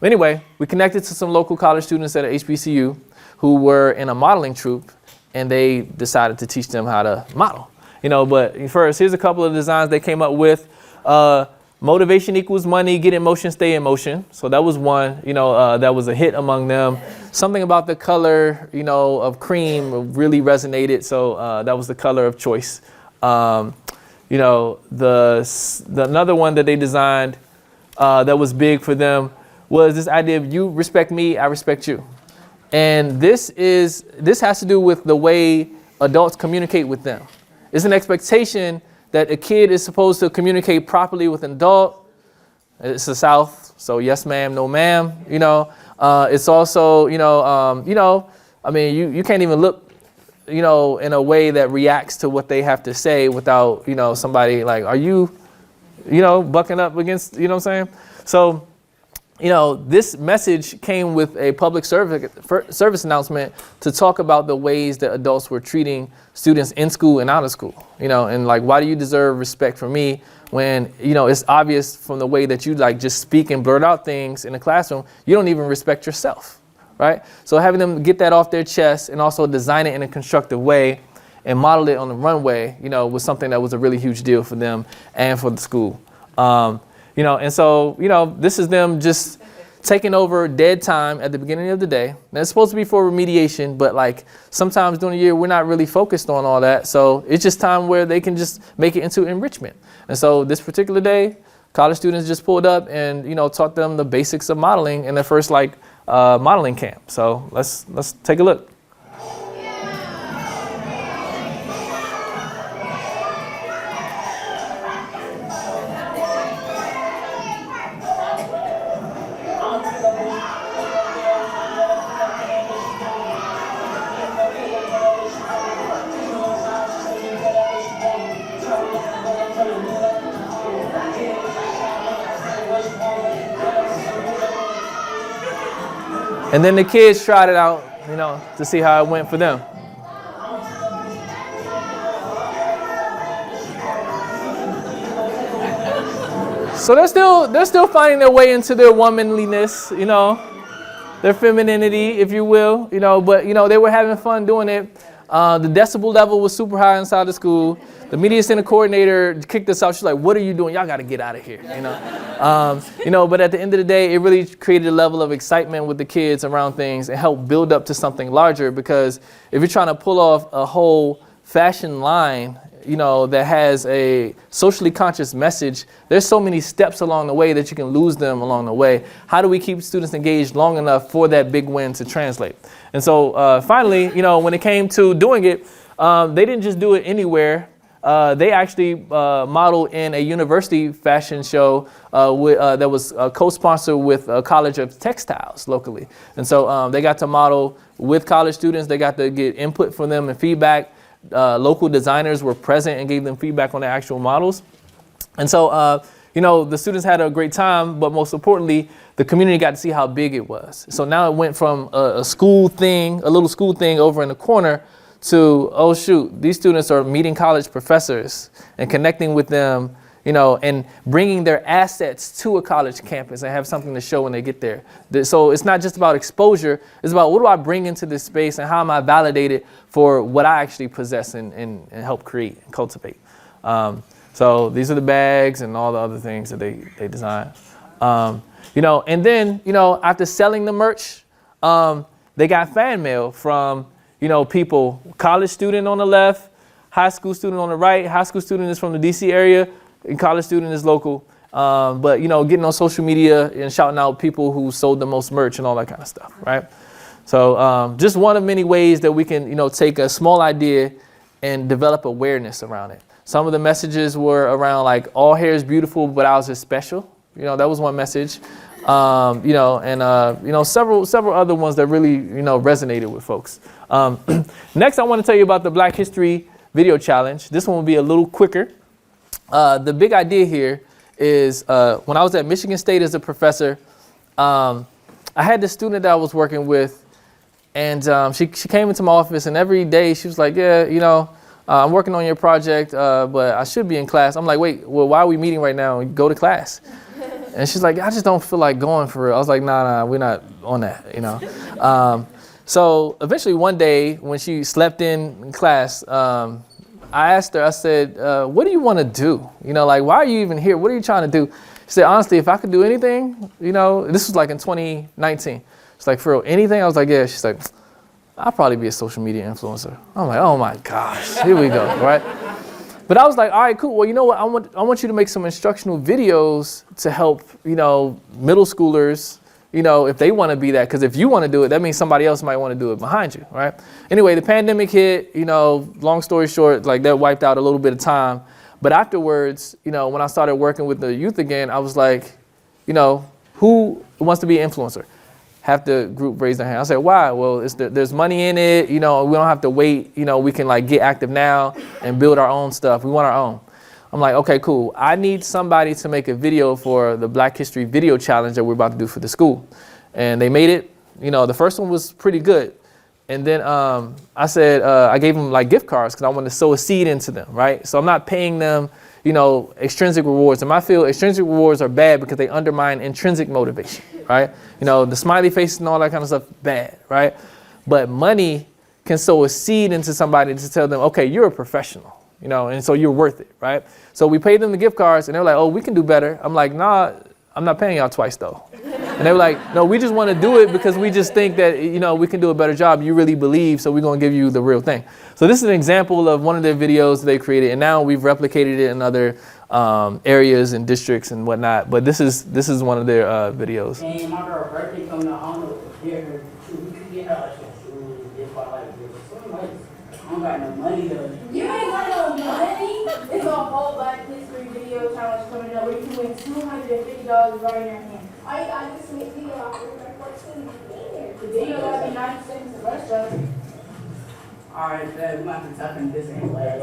Anyway, we connected to some local college students at HBCU who were in a modeling troupe, and they decided to teach them how to model. But first, here's a couple of designs they came up with. Motivation equals money, get in motion, stay in motion. So that was one, that was a hit among them. Something about the color, of cream really resonated. So that was the color of choice. The another one that they designed that was big for them was this idea of you respect me, I respect you. And this has to do with the way adults communicate with them. It's an expectation that a kid is supposed to communicate properly with an adult. It's the South, so yes ma'am, no ma'am. It's also, you can't even look, in a way that reacts to what they have to say without, somebody like, are you, bucking up against, what I'm saying? So, this message came with a public service announcement to talk about the ways that adults were treating students in school and out of school, and why do you deserve respect from me when, it's obvious from the way that you just speak and blurt out things in the classroom, you don't even respect yourself, right? So having them get that off their chest and also design it in a constructive way and model it on the runway, was something that was a really huge deal for them and for the school. And so, this is them just taking over dead time at the beginning of the day. Now, it's supposed to be for remediation, but sometimes during the year, we're not really focused on all that. So it's just time where they can just make it into enrichment. And so this particular day, college students just pulled up and, taught them the basics of modeling in their first modeling camp. So let's take a look. And then the kids tried it out, to see how it went for them. So they're still finding their way into their womanliness, their femininity, if you will, but they were having fun doing it. The decibel level was super high inside the school. The media center coordinator kicked us out. She's like, "What are you doing? Y'all got to get out of here." But at the end of the day, it really created a level of excitement with the kids around things and helped build up to something larger. Because if you're trying to pull off a whole fashion line, that has a socially conscious message, there's so many steps along the way that you can lose them along the way. How do we keep students engaged long enough for that big win to translate? And so finally, when it came to doing it, they didn't just do it anywhere. They actually modeled in a university fashion show that was co-sponsored with a College of Textiles locally. And so they got to model with college students. They got to get input from them and feedback. Local designers were present and gave them feedback on their actual models. And so, the students had a great time, but most importantly, the community got to see how big it was. So now it went from a little school thing over in the corner to, oh shoot, these students are meeting college professors and connecting with them, and bringing their assets to a college campus and have something to show when they get there. So it's not just about exposure, it's about what do I bring into this space and how am I validated for what I actually possess and help create and cultivate. So these are the bags and all the other things that they design. And then, after selling the merch, they got fan mail from, people, college student on the left, high school student on the right. High school student is from the DC area, and college student is local. But, getting on social media and shouting out people who sold the most merch and all that kind of stuff, right? So just one of many ways that we can, take a small idea and develop awareness around it. Some of the messages were around like, all hair is beautiful, but ours is special. That was one message. Several other ones that really, resonated with folks. Next, I want to tell you about the Black History Video Challenge. This one will be a little quicker. The big idea here is when I was at Michigan State as a professor, I had this student that I was working with, and she came into my office, and every day she was like, yeah, I'm working on your project, but I should be in class. I'm like, wait, well, why are we meeting right now? Go to class. And she's like, I just don't feel like going for real. I was like, nah, we're not on that, So eventually one day when she slept in class, I asked her, I said, what do you want to do? Why are you even here? What are you trying to do? She said, honestly, if I could do anything, this was like in 2019. It's like, for real, anything? I was like, yeah. She's like, I'll probably be a social media influencer. I'm like, oh my gosh, here we go, right? But I was like, all right, cool. Well, you know what? I want you to make some instructional videos to help, middle schoolers, if they want to be that. Because if you want to do it, that means somebody else might want to do it behind you, right? Anyway, the pandemic hit, long story short, like that wiped out a little bit of time. But afterwards, when I started working with the youth again, I was like, who wants to be an influencer? Half the group raised their hand. I said, why? Well, there's money in it. We don't have to wait. We can like get active now and build our own stuff. We want our own. I'm like, okay, cool. I need somebody to make a video for the Black History Video Challenge that we're about to do for the school. And they made it. The first one was pretty good. And then I said, I gave them like gift cards because I wanted to sow a seed into them, right? So I'm not paying them, extrinsic rewards. In my field, extrinsic rewards are bad because they undermine intrinsic motivation, right? The smiley faces and all that kind of stuff, bad, right? But money can sow a seed into somebody to tell them, okay, you're a professional, and so you're worth it, right? So we paid them the gift cards, and they're like, oh, we can do better. I'm like, nah, I'm not paying y'all twice, though. And they were like, no, we just want to do it because we just think that, we can do a better job. You really believe, so we're going to give you the real thing. So this is an example of one of their videos they created, and now we've replicated it in other areas and districts and whatnot. But this is one of their videos. And my girl's birthday coming up, I don't know if get her, we could get her like some shoes, if I like this. I don't got no money though. You ain't got no money? It's a whole Black History Video Challenge coming up where you can win $250 right in your hand. I just made a video off of it. The video gotta be 90 seconds to rush up. Alright, we might have to tap in this anyway.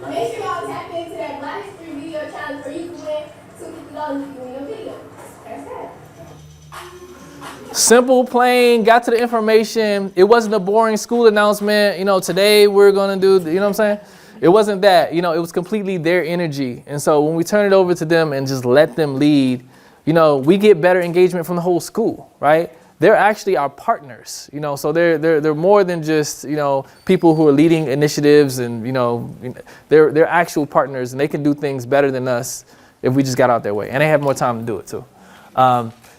Make sure y'all tap into that Black History Video Challenge where you can win $250 if you win your video. That's that. Simple, plain, got to the information. It wasn't a boring school announcement. Today we're going to do, what I'm saying? It wasn't that, it was completely their energy. And so when we turn it over to them and just let them lead, we get better engagement from the whole school, right? They're actually our partners, so they're more than just, people who are leading initiatives and, they're actual partners and they can do things better than us if we just got out their way. And they have more time to do it too.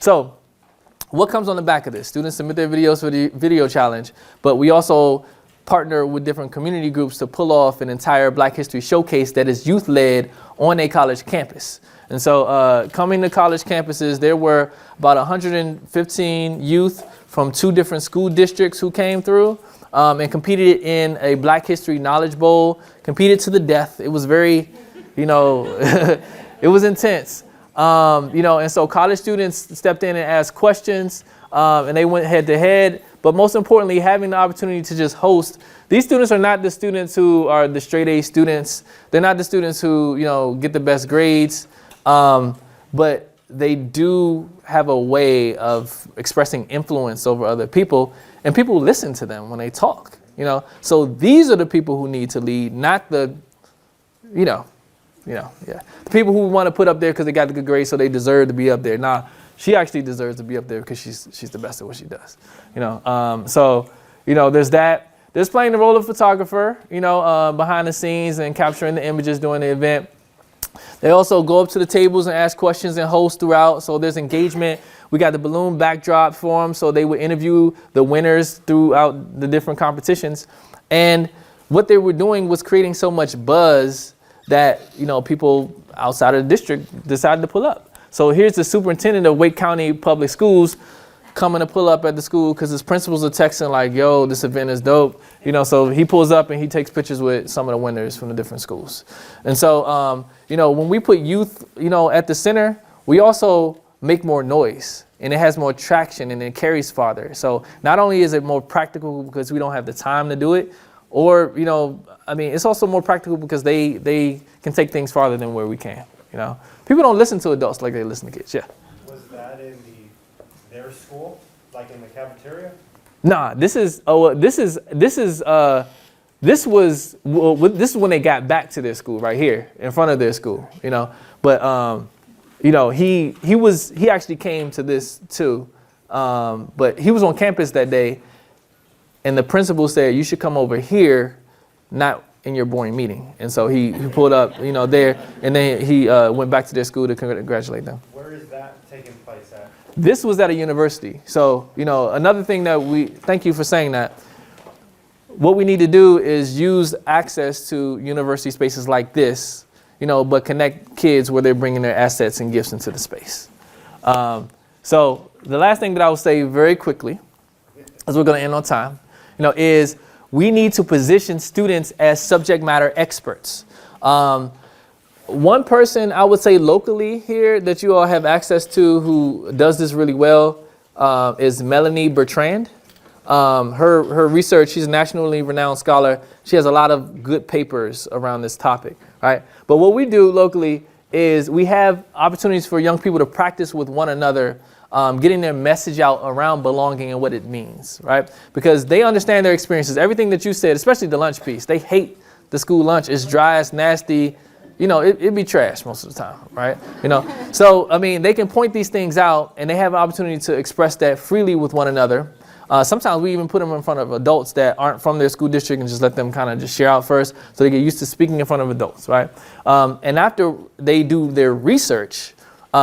So what comes on the back of this? Students submit their videos for the video challenge, but we also partner with different community groups to pull off an entire Black History showcase that is youth-led on a college campus. And so coming to college campuses, there were about 115 youth from 2 different school districts who came through and competed in a Black History Knowledge Bowl, competed to the death. It was very, it was intense. And so college students stepped in and asked questions, and they went head to head. But most importantly, having the opportunity to just host. These students are not the students who are the straight A students. They're not the students who, get the best grades. But they do have a way of expressing influence over other people, and people listen to them when they talk, So these are the people who need to lead, not the, the people who want to put up there because they got the good grades, so they deserve to be up there. Nah, she actually deserves to be up there because she's the best at what she does, there's that. There's playing the role of photographer, behind the scenes and capturing the images during the event. They also go up to the tables and ask questions and host throughout. So there's engagement. We got the balloon backdrop for them. So they would interview the winners throughout the different competitions. And what they were doing was creating so much buzz that, people outside of the district decided to pull up. So here's the superintendent of Wake County Public Schools coming to pull up at the school because his principals are texting like, yo, this event is dope. So he pulls up and he takes pictures with some of the winners from the different schools. And so, when we put youth, at the center, we also make more noise and it has more traction and it carries farther. So not only is it more practical because we don't have the time to do it, or, it's also more practical because they can take things farther than where we can, People don't listen to adults like they listen to kids, yeah. Was that in their school, like in the cafeteria? Nah, this is when they got back to their school right here in front of their school, But he actually came to this too, but he was on campus that day, and the principal said you should come over here, not in your boring meeting. And so he pulled up, there, and then he went back to their school to congratulate them. Where is that taking place at? This was at a university. So, another thing thank you for saying that. What we need to do is use access to university spaces like this, but connect kids where they're bringing their assets and gifts into the space. So the last thing that I will say very quickly, as we're going to end on time, is we need to position students as subject matter experts. One person I would say locally here that you all have access to who does this really well is Melanie Bertrand. Her research, she's a nationally renowned scholar. She has a lot of good papers around this topic, right? But what we do locally is we have opportunities for young people to practice with one another, getting their message out around belonging and what it means, right? Because they understand their experiences. Everything that you said, especially the lunch piece, they hate the school lunch. It's dry, it's nasty. It'd be trash most of the time, right? So, they can point these things out and they have an opportunity to express that freely with one another. Sometimes we even put them in front of adults that aren't from their school district and just let them kind of just share out first so they get used to speaking in front of adults, right? And after they do their research,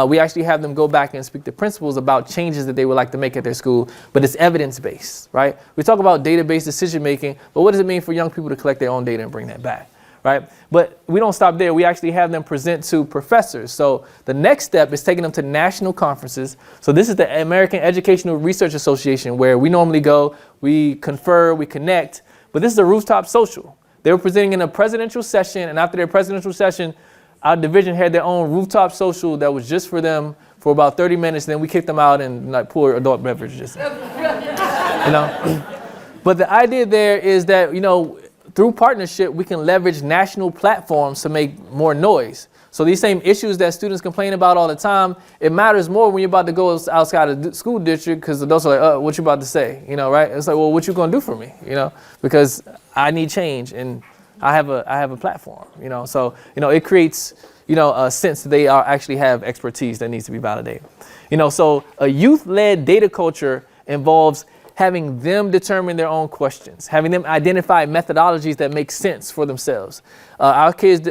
we actually have them go back and speak to principals about changes that they would like to make at their school, but it's evidence-based, right? We talk about data-based decision-making, but what does it mean for young people to collect their own data and bring that back? Right? But we don't stop there. We actually have them present to professors. So the next step is taking them to national conferences. So this is the American Educational Research Association, where we normally go, we confer, we connect, but this is a rooftop social. They were presenting in a presidential session, and after their presidential session, our division had their own rooftop social that was just for them for about 30 minutes, and then we kicked them out and poured adult beverages. But the idea there is that, through partnership, we can leverage national platforms to make more noise. So these same issues that students complain about all the time, it matters more when you're about to go outside of the school district because adults are like, what you about to say? Right? It's like, well, what you gonna do for me? Because I need change and I have a platform. So it creates a sense that they actually have expertise that needs to be validated. So a youth-led data culture involves having them determine their own questions, having them identify methodologies that make sense for themselves. Our kids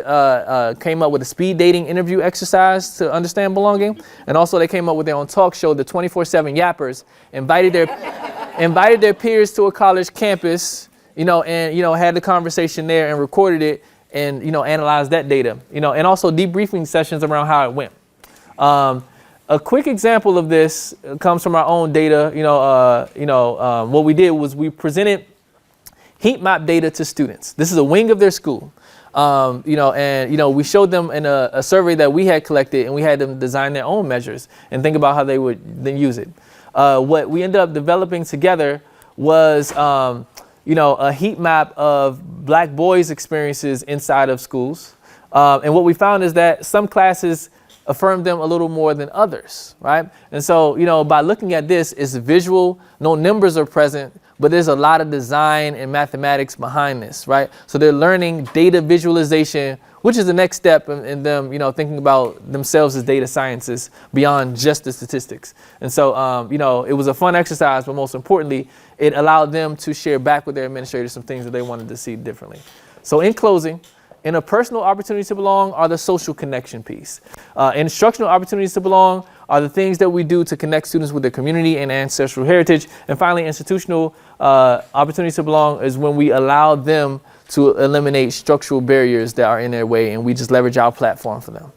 came up with a speed dating interview exercise to understand belonging, and also they came up with their own talk show, the 24/7 Yappers, invited their peers to a college campus and, had the conversation there and recorded it and, analyzed that data, and also debriefing sessions around how it went. A quick example of this comes from our own data. What we did was we presented heat map data to students. This is a wing of their school. We showed them in a survey that we had collected, and we had them design their own measures and think about how they would then use it. What we ended up developing together was, a heat map of Black boys' experiences inside of schools. And what we found is that some classes affirmed them a little more than others, right? And so, by looking at this, it's visual, no numbers are present, but there's a lot of design and mathematics behind this, right? So they're learning data visualization, which is the next step in them, thinking about themselves as data scientists beyond just the statistics. And so, it was a fun exercise, but most importantly, it allowed them to share back with their administrators some things that they wanted to see differently. So in closing, interpersonal opportunities to belong are the social connection piece. Instructional opportunities to belong are the things that we do to connect students with their community and ancestral heritage. And finally, institutional opportunities to belong is when we allow them to eliminate structural barriers that are in their way, and we just leverage our platform for them.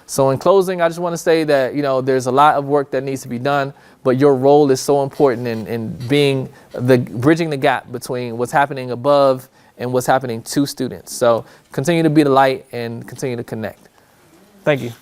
So in closing, I just want to say that, there's a lot of work that needs to be done, but your role is so important in being bridging the gap between what's happening above and what's happening to students. So continue to be the light and continue to connect. Thank you.